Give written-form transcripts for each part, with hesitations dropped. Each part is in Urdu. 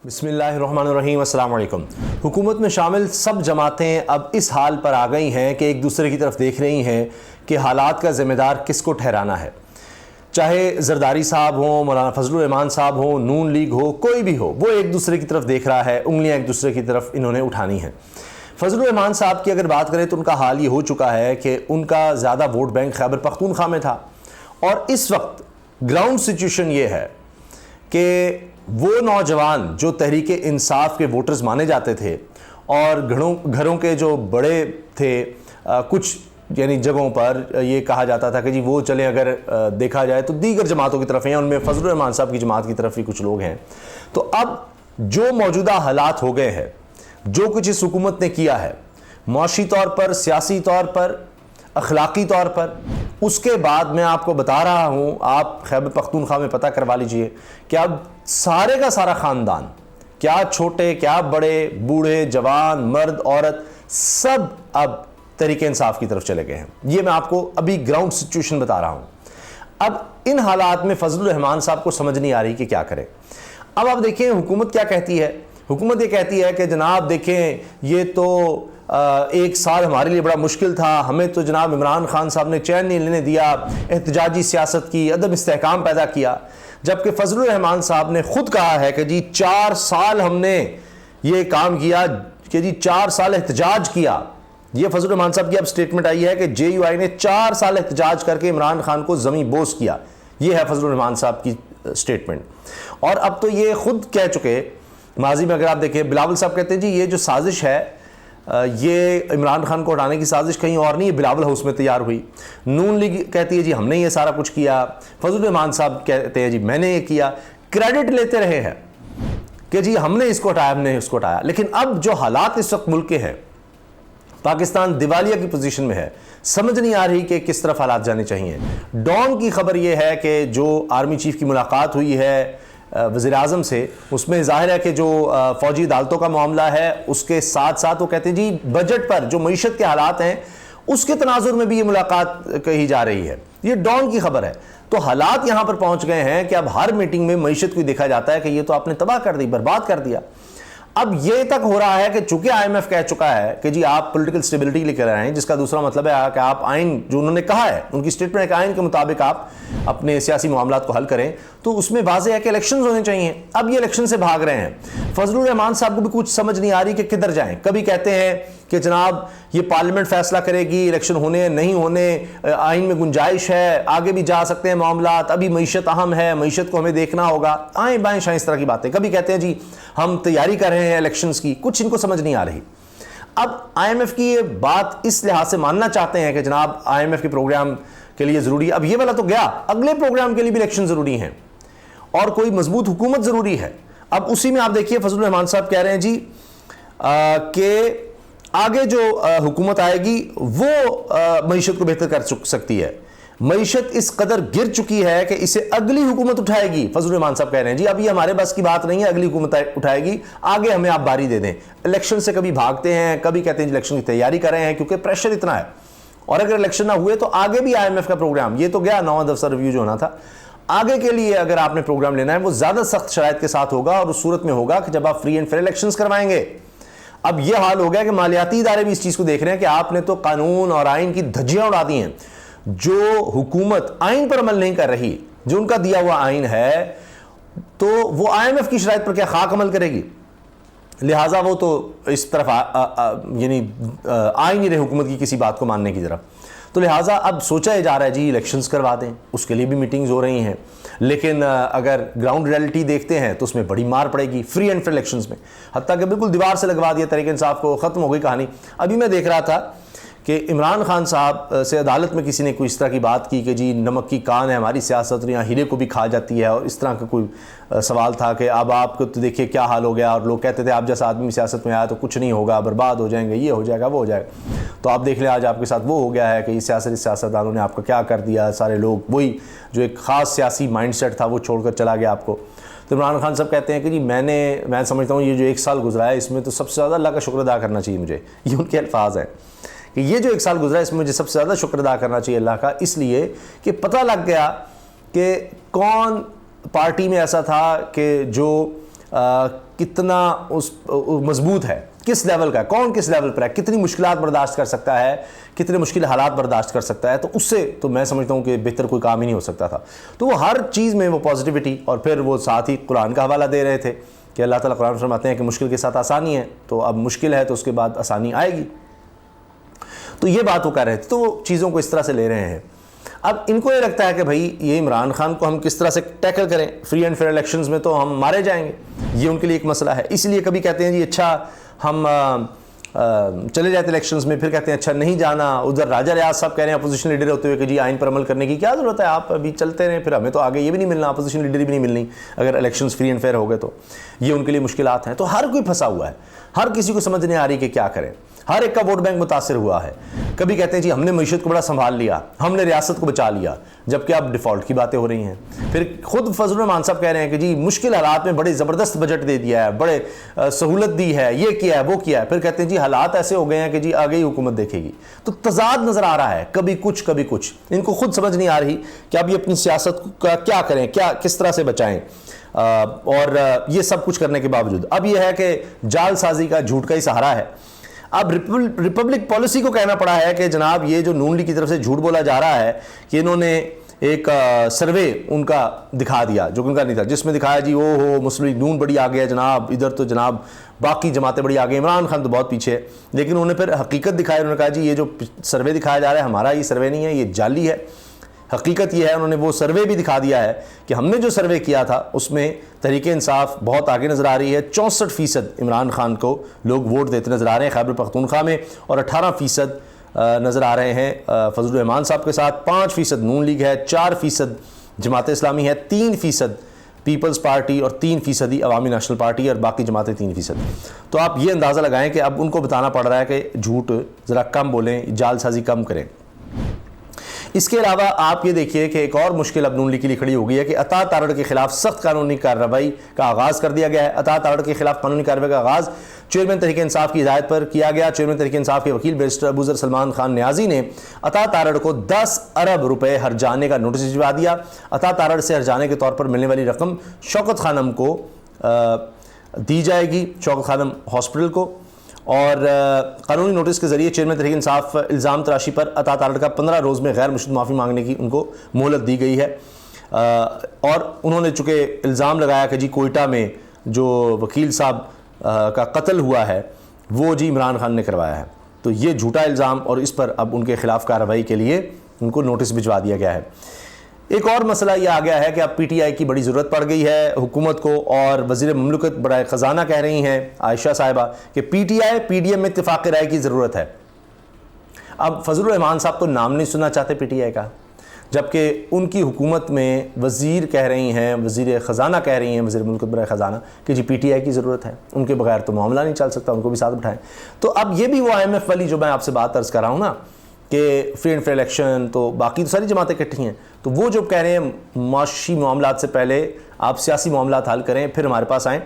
بسم اللہ الرحمن الرحیم، السلام علیکم۔ حکومت میں شامل سب جماعتیں اب اس حال پر آ گئی ہیں کہ ایک دوسرے کی طرف دیکھ رہی ہیں کہ حالات کا ذمہ دار کس کو ٹھہرانا ہے، چاہے زرداری صاحب ہوں، مولانا فضل الرحمان صاحب ہوں، نون لیگ ہو، کوئی بھی ہو، وہ ایک دوسرے کی طرف دیکھ رہا ہے، انگلیاں ایک دوسرے کی طرف انہوں نے اٹھانی ہیں۔ فضل الرحمان صاحب کی اگر بات کریں تو ان کا حال یہ ہو چکا ہے کہ ان کا زیادہ ووٹ بینک خیبر پختونخوا میں تھا، اور اس وقت گراؤنڈ سچویشن یہ ہے کہ وہ نوجوان جو تحریک انصاف کے ووٹرز مانے جاتے تھے اور گھروں کے جو بڑے تھے، کچھ یعنی جگہوں پر یہ کہا جاتا تھا کہ جی وہ چلیں، اگر دیکھا جائے تو دیگر جماعتوں کی طرف ہیں، ان میں فضل الرحمان صاحب کی جماعت کی طرف بھی کچھ لوگ ہیں۔ تو اب جو موجودہ حالات ہو گئے ہیں، جو کچھ اس حکومت نے کیا ہے معاشی طور پر، سیاسی طور پر، اخلاقی طور پر، اس کے بعد میں آپ کو بتا رہا ہوں، آپ خیبر پختونخوا میں پتہ کروا لیجئے کہ اب سارے کا سارا خاندان، کیا چھوٹے کیا بڑے، بوڑھے جوان، مرد عورت، سب اب تحریک انصاف کی طرف چلے گئے ہیں۔ یہ میں آپ کو ابھی گراؤنڈ سچویشن بتا رہا ہوں۔ اب ان حالات میں فضل الرحمان صاحب کو سمجھ نہیں آ رہی کہ کیا کرے۔ اب آپ دیکھیں حکومت کیا کہتی ہے۔ حکومت یہ کہتی ہے کہ جناب دیکھیں، یہ تو ایک سال ہمارے لیے بڑا مشکل تھا، ہمیں تو جناب عمران خان صاحب نے چین نہیں لینے دیا، احتجاجی سیاست کی، عدم استحکام پیدا کیا، جبکہ فضل الرحمان صاحب نے خود کہا ہے کہ جی 4 سال ہم نے یہ کام کیا، کہ جی 4 سال احتجاج کیا۔ یہ فضل الرحمان صاحب کی اب سٹیٹمنٹ آئی ہے کہ جے یو آئی نے 4 سال احتجاج کر کے عمران خان کو زمین بوس کیا۔ یہ ہے فضل الرحمان صاحب کی سٹیٹمنٹ، اور اب تو یہ خود کہہ چکے، ماضی میں اگر آپ دیکھیں بلاول صاحب کہتے ہیں جی یہ جو سازش ہے یہ عمران خان کو ہٹانے کی سازش کہیں اور نہیں، یہ بلاول ہاؤس میں تیار ہوئی۔ نون لیگ کہتی ہے جی ہم نے یہ سارا کچھ کیا، فضل الرحمان صاحب کہتے ہیں جی میں نے یہ کیا، کریڈٹ لیتے رہے ہیں کہ جی ہم نے اس کو ہٹایا، ہم نے اس کو ہٹایا۔ لیکن اب جو حالات اس وقت ملک کے ہیں، پاکستان دیوالیہ کی پوزیشن میں ہے، سمجھ نہیں آ رہی کہ کس طرف حالات جانے چاہیے۔ ڈان کی خبر یہ ہے کہ جو آرمی چیف کی ملاقات ہوئی ہے وزیر اعظم سے، اس میں ظاہر ہے کہ جو فوجی عدالتوں کا معاملہ ہے، اس کے ساتھ ساتھ وہ کہتے ہیں جی بجٹ پر جو معیشت کے حالات ہیں اس کے تناظر میں بھی یہ ملاقات کہی جا رہی ہے۔ یہ ڈان کی خبر ہے۔ تو حالات یہاں پر پہنچ گئے ہیں کہ اب ہر میٹنگ میں معیشت کو دیکھا جاتا ہے کہ یہ تو آپ نے تباہ کر دی، برباد کر دیا۔ اب یہ تک ہو رہا ہے کہ چونکہ آئی ایم ایف کہہ چکا ہے کہ جی آپ پولیٹیکل سٹیبلٹی لے کر آئیں، جس کا دوسرا مطلب ہے کہ آپ آئین، جو انہوں نے کہا ہے ان کی سٹیٹمنٹ ہے کہ آئین کے مطابق آپ اپنے سیاسی معاملات کو حل کریں، تو اس میں واضح ہے کہ الیکشنز ہونے چاہیے۔ اب یہ الیکشن سے بھاگ رہے ہیں۔ فضل الرحمان صاحب کو بھی کچھ سمجھ نہیں آ رہی کہ کدھر جائیں۔ کبھی کہتے ہیں کہ جناب یہ پارلیمنٹ فیصلہ کرے گی الیکشن ہونے نہیں ہونے، آئین میں گنجائش ہے، آگے بھی جا سکتے ہیں معاملات، ابھی معیشت اہم ہے، معیشت کو ہمیں دیکھنا ہوگا، آئیں بائیں شائیں اس طرح کی باتیں۔ کبھی کہتے ہیں جی ہم تیاری کر رہے ہیں الیکشنز کی، کچھ ان کو سمجھ نہیں آ رہی۔ اب آئی ایم ایف کی یہ بات اس لحاظ سے ماننا چاہتے ہیں کہ جناب آئی ایم ایف کے پروگرام کے لیے ضروری ہے، اب یہ والا تو گیا، اگلے پروگرام کے لیے بھی الیکشن ضروری ہیں اور کوئی مضبوط حکومت ضروری ہے۔ اب اسی میں آپ دیکھیے فضل الرحمان صاحب کہہ رہے ہیں جی کہ آگے جو حکومت آئے گی وہ معیشت کو بہتر کر سکتی ہے، معیشت اس قدر گر چکی ہے کہ اسے اگلی حکومت اٹھائے گی۔ فضل الرحمان صاحب کہہ رہے ہیں جی اب یہ ہمارے بس کی بات نہیں ہے، اگلی حکومت اٹھائے گی، آگے ہمیں آپ باری دے دیں۔ الیکشن سے کبھی بھاگتے ہیں، کبھی کہتے ہیں الیکشن کی تیاری کر رہے ہیں کیونکہ پریشر اتنا ہے، اور اگر الیکشن نہ ہوئے تو آگے بھی آئی ایم ایف کا پروگرام، یہ تو گیا 9واں دفتر ریویو جو ہونا تھا، آگے کے لیے اگر آپ نے پروگرام لینا ہے وہ زیادہ سخت شرائط کے ساتھ ہوگا، اور اس صورت میں ہوگا کہ جب آپ فری اینڈ فیئر الیکشنز کروائیں گے۔ اب یہ حال ہو گیا کہ مالیاتی ادارے بھی اس چیز کو دیکھ رہے ہیں کہ آپ نے تو قانون اور آئین کی دھجیاں اڑا دی ہیں۔ جو حکومت آئین پر عمل نہیں کر رہی، جو ان کا دیا ہوا آئین ہے، تو وہ آئی ایم ایف کی شرائط پر کیا خاک عمل کرے گی؟ لہٰذا وہ تو اس طرف یعنی آ ہی نہیں رہے حکومت کی کسی بات کو ماننے کی طرف۔ تو لہٰذا اب سوچا جا رہا ہے جی الیکشنز کروا دیں، اس کے لیے بھی میٹنگز ہو رہی ہیں، لیکن اگر گراؤنڈ ریئلٹی دیکھتے ہیں تو اس میں بڑی مار پڑے گی فری اینڈ فیئر الیکشنز میں، حتیٰ کہ بالکل دیوار سے لگوا دیا تحریک انصاف کو، ختم ہو گئی کہانی۔ ابھی میں دیکھ رہا تھا کہ عمران خان صاحب سے عدالت میں کسی نے کوئی اس طرح کی بات کی کہ جی نمک کی کان ہے ہماری سیاست، اور یہاں ہیرے کو بھی کھا جاتی ہے، اور اس طرح کا کوئی سوال تھا کہ اب آپ کو تو دیکھیے کیا حال ہو گیا، اور لوگ کہتے تھے آپ جیسا آدمی سیاست میں آیا تو کچھ نہیں ہوگا، برباد ہو جائیں گے، یہ ہو جائے گا، وہ ہو جائے گا۔ تو آپ دیکھ لیں آج آپ کے ساتھ وہ ہو گیا ہے کہ یہ سیاستدانوں نے آپ کا کیا کر دیا، سارے لوگ وہی جو ایک خاص سیاسی مائنڈ سیٹ تھا وہ چھوڑ کر چلا گیا آپ کو۔ تو عمران خان صاحب کہتے ہیں کہ جی میں سمجھتا ہوں یہ جو 1 سال گزرا ہے اس میں تو سب سے زیادہ اللہ کا شکر ادا کرنا چاہیے مجھے، یہ ان کے الفاظ ہیں کہ یہ جو 1 سال گزرا ہے اس میں مجھے سب سے زیادہ شکر ادا کرنا چاہیے اللہ کا، اس لیے کہ پتہ لگ گیا کہ کون پارٹی میں ایسا تھا کہ جو کتنا مضبوط ہے، کس لیول کا ہے، کون کس لیول پر ہے، کتنی مشکلات برداشت کر سکتا ہے، کتنے مشکل حالات برداشت کر سکتا ہے، تو اس سے تو میں سمجھتا ہوں کہ بہتر کوئی کام ہی نہیں ہو سکتا تھا۔ تو وہ ہر چیز میں وہ پازیٹیوٹی، اور پھر وہ ساتھ ہی قرآن کا حوالہ دے رہے تھے کہ اللہ تعالیٰ قرآن فرماتے ہیں کہ مشکل کے ساتھ آسانی ہے، تو اب مشکل ہے تو اس کے بعد آسانی آئے گی، تو یہ بات وہ کہہ رہے تھے۔ تو وہ چیزوں کو اس طرح سے لے رہے ہیں۔ اب ان کو یہ لگتا ہے کہ بھائی یہ عمران خان کو ہم کس طرح سے ٹیکل کریں، فری اینڈ فیئر الیکشنز میں تو ہم مارے جائیں گے، یہ ان کے لیے ایک مسئلہ ہے۔ اس لیے کبھی کہتے ہیں جی اچھا ہم چلے جاتے الیکشنز میں، پھر کہتے ہیں اچھا نہیں جانا۔ ادھر راجہ ریاض صاحب کہہ رہے ہیں اپوزیشن لیڈر ہوتے ہوئے کہ جی آئین پر عمل کرنے کی کیا ضرورت ہے، آپ ابھی چلتے رہیں، پھر ہمیں تو آگے یہ بھی نہیں ملنا، اپوزیشن لیڈر بھی نہیں ملنی اگر الیکشنز فری اینڈ فیئر ہو گئے تو۔ یہ ان کے لیے مشکلات ہیں۔ تو ہر کوئی پھنسا ہوا ہے، ہر کسی کو سمجھ نہیں آ رہی کہ کیا کریں، ہر ایک کا ووٹ بینک متاثر ہوا ہے۔ کبھی کہتے ہیں جی ہم نے معیشت کو بڑا سنبھال لیا، ہم نے ریاست کو بچا لیا، جبکہ اب ڈیفالٹ کی باتیں ہو رہی ہیں۔ پھر خود فضل الرحمان صاحب کہہ رہے ہیں کہ جی مشکل حالات میں بڑے زبردست بجٹ دے دیا ہے، بڑے سہولت دی ہے، یہ کیا ہے وہ کیا ہے، پھر کہتے ہیں جی حالات ایسے ہو گئے ہیں کہ جی آگے ہی حکومت دیکھے گی۔ تو تضاد نظر آ رہا ہے، کبھی کچھ کبھی کچھ۔ ان کو خود سمجھ نہیں آ رہی کہ اب یہ اپنی سیاست کا کیا کریں، کس طرح سے بچائیں، اور یہ سب کچھ کرنے کے باوجود اب یہ ہے کہ جال سازی کا، جھوٹ کا ہی سہارا ہے۔ اب ریپبلک پالیسی کو کہنا پڑا ہے کہ جناب یہ جو نون لیگ کی طرف سے جھوٹ بولا جا رہا ہے کہ انہوں نے ایک سروے ان کا دکھا دیا جو ان کا نہیں تھا، جس میں دکھایا جی مسلم لیگ نون بڑی آگے ہے جناب، ادھر تو جناب باقی جماعتیں بڑی آگے، عمران خان تو بہت پیچھے ہے۔ لیکن انہوں نے پھر حقیقت دکھائی، انہوں نے کہا جی یہ جو سروے دکھایا جا رہا ہے ہمارا یہ سروے نہیں ہے، یہ جعلی ہے۔ حقیقت یہ ہے، انہوں نے وہ سروے بھی دکھا دیا ہے کہ ہم نے جو سروے کیا تھا اس میں تحریک انصاف بہت آگے نظر آ رہی ہے، 64% عمران خان کو لوگ ووٹ دیتے نظر آ رہے ہیں خیبر پختونخوا میں، اور 18% نظر آ رہے ہیں فضل الرحمان صاحب کے ساتھ، 5% نون لیگ ہے، 4% جماعت اسلامی ہے، 3% پیپلز پارٹی، اور 3% عوامی نیشنل پارٹی، اور باقی جماعتیں 3%۔ تو آپ یہ اندازہ لگائیں کہ اب ان کو بتانا پڑ رہا ہے کہ جھوٹ ذرا کم بولیں، جال سازی کم کریں۔ اس کے علاوہ آپ یہ دیکھیے کہ ایک اور مشکل اب نون لیگ کے لیے کھڑی ہو گئی ہے کہ عطا تارڑ کے خلاف سخت قانونی کارروائی کا آغاز کر دیا گیا ہے۔ عطا تارڑ کے خلاف قانونی کارروائی کا آغاز چیئرمین تحریک انصاف کی ہدایت پر کیا گیا۔ چیئرمین تحریک انصاف کے وکیل بیرسٹر ابوذر سلمان خان نیازی نے عطا تارڑ کو 10 ارب روپے ہرجانے کا نوٹس بھجوا دیا۔ عطا تارڑ سے ہرجانے کے طور پر ملنے والی رقم شوکت خانم کو دی جائے گی، شوکت خانم ہاسپٹل کو، اور قانونی نوٹس کے ذریعے چیئرمین تحریک انصاف الزام تراشی پر عطا تارڑ کا 15 روز میں غیر مشروط معافی مانگنے کی ان کو مہلت دی گئی ہے۔ اور انہوں نے چونکہ الزام لگایا کہ جی کوئٹہ میں جو وکیل صاحب کا قتل ہوا ہے وہ جی عمران خان نے کروایا ہے، تو یہ جھوٹا الزام، اور اس پر اب ان کے خلاف کارروائی کے لیے ان کو نوٹس بھجوا دیا گیا ہے۔ ایک اور مسئلہ یہ آ گیا ہے کہ اب پی ٹی آئی کی بڑی ضرورت پڑ گئی ہے حکومت کو، اور وزیر مملکت برائے خزانہ کہہ رہی ہیں عائشہ صاحبہ کہ P T I P D M میں اتفاق رائے کی ضرورت ہے۔ اب فضل الرحمان صاحب تو نام نہیں سننا چاہتے پی ٹی آئی کا، جبکہ ان کی حکومت میں وزیر کہہ رہی ہیں، وزیر خزانہ کہہ رہی ہیں، وزیر مملکت برائے خزانہ کہ جی پی ٹی آئی کی ضرورت ہے، ان کے بغیر تو معاملہ نہیں چل سکتا، ان کو بھی ساتھ بٹھائیں۔ تو اب یہ بھی وہ آئی ایم ایف والی جو میں آپ سے بات عرض کر رہا ہوں نا کہ فری اینڈ فیئر الیکشن، تو باقی تو ساری جماعتیں اکٹھی ہیں، تو وہ جو کہہ رہے ہیں معاشی معاملات سے پہلے آپ سیاسی معاملات حل کریں پھر ہمارے پاس آئیں،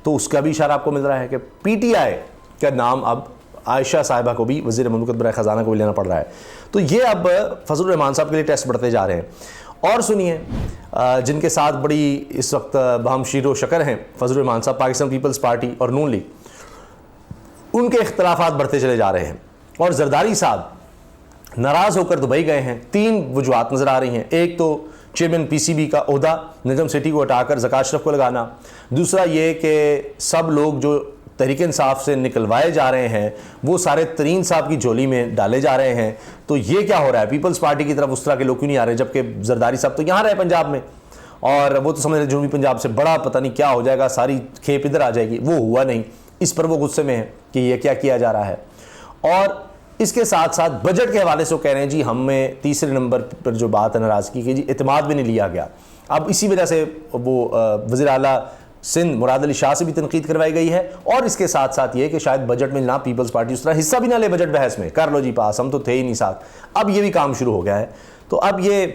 تو اس کا بھی اشارہ آپ کو مل رہا ہے کہ پی ٹی آئی کا نام اب عائشہ صاحبہ کو بھی، وزیر مملکت برائے خزانہ کو بھی لینا پڑ رہا ہے۔ تو یہ اب فضل الرحمان صاحب کے لیے ٹیسٹ بڑھتے جا رہے ہیں۔ اور سنیے جن کے ساتھ بڑی اس وقت باہم شیر و شکر ہیں فضل الرحمان صاحب، پاکستان پیپلز پارٹی اور نون لیگ، ان کے اختلافات بڑھتے چلے جا رہے ہیں، اور زرداری صاحب ناراض ہو کر دبئی گئے ہیں۔ 3 وجوہات نظر آ رہی ہیں۔ ایک تو چیئرمین پی سی بی کا عہدہ نجم سیٹھی کو ہٹا کر زکوٰۃ اشرف کو لگانا، دوسرا یہ کہ سب لوگ جو تحریک انصاف سے نکلوائے جا رہے ہیں وہ سارے ترین صاحب کی جھولی میں ڈالے جا رہے ہیں۔ تو یہ کیا ہو رہا ہے، پیپلز پارٹی کی طرف اس طرح کے لوگ کیوں نہیں آ رہے، جبکہ زرداری صاحب تو یہاں رہے پنجاب میں، اور وہ تو سمجھ رہے جنوبی پنجاب سے بڑا پتہ نہیں کیا ہو جائے گا، ساری کھیپ ادھر آ جائے گی، وہ ہوا نہیں۔ اس پر وہ غصے میں ہیں کہ یہ کیا کیا جا رہا ہے۔ اور اس کے ساتھ ساتھ بجٹ کے حوالے سے وہ کہہ رہے ہیں جی ہمیں تیسرے نمبر پر جو بات ہے ناراضگی کی، جی اعتماد بھی نہیں لیا گیا۔ اب اسی وجہ سے وہ وزیر اعلیٰ سندھ مراد علی شاہ سے بھی تنقید کروائی گئی ہے، اور اس کے ساتھ ساتھ یہ کہ شاید بجٹ میں نہ پیپلز پارٹی اس طرح حصہ بھی نہ لے بجٹ بحث میں، کر لو جی پاس، ہم تو تھے ہی نہیں ساتھ۔ اب یہ بھی کام شروع ہو گیا ہے۔ تو اب یہ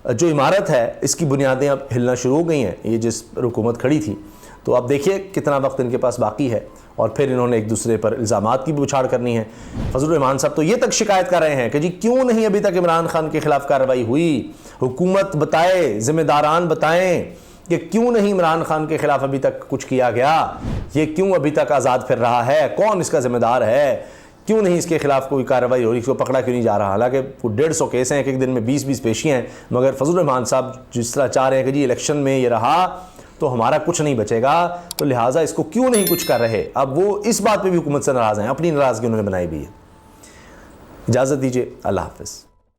جو عمارت ہے اس کی بنیادیں اب ہلنا شروع ہو گئی ہیں، یہ جس پر حکومت کھڑی تھی۔ تو اب دیکھیے کتنا وقت ان کے پاس باقی ہے، اور پھر انہوں نے ایک دوسرے پر الزامات کی بھی بچھاڑ کرنی ہے۔ فضل الرحمان صاحب تو یہ تک شکایت کر رہے ہیں کہ جی کیوں نہیں ابھی تک عمران خان کے خلاف کارروائی ہوئی، حکومت بتائے، ذمہ داران بتائیں کہ کیوں نہیں عمران خان کے خلاف ابھی تک کچھ کیا گیا، یہ کیوں ابھی تک آزاد پھر رہا ہے، کون اس کا ذمہ دار ہے، کیوں نہیں اس کے خلاف کوئی کارروائی ہو رہی، اس کو پکڑا کیوں نہیں جا رہا؟ حالانکہ 150 کیس ہیں، ایک دن میں 20 پیشیاں ہیں، مگر فضل الرحمان صاحب جس طرح چاہ رہے ہیں کہ جی الیکشن میں یہ رہا تو ہمارا کچھ نہیں بچے گا، تو لہٰذا اس کو کیوں نہیں کچھ کر رہے؟ اب وہ اس بات پہ بھی حکومت سے ناراض ہیں، اپنی ناراضگی انہوں نے بنائی بھی ہے۔ اجازت دیجیے، اللہ حافظ۔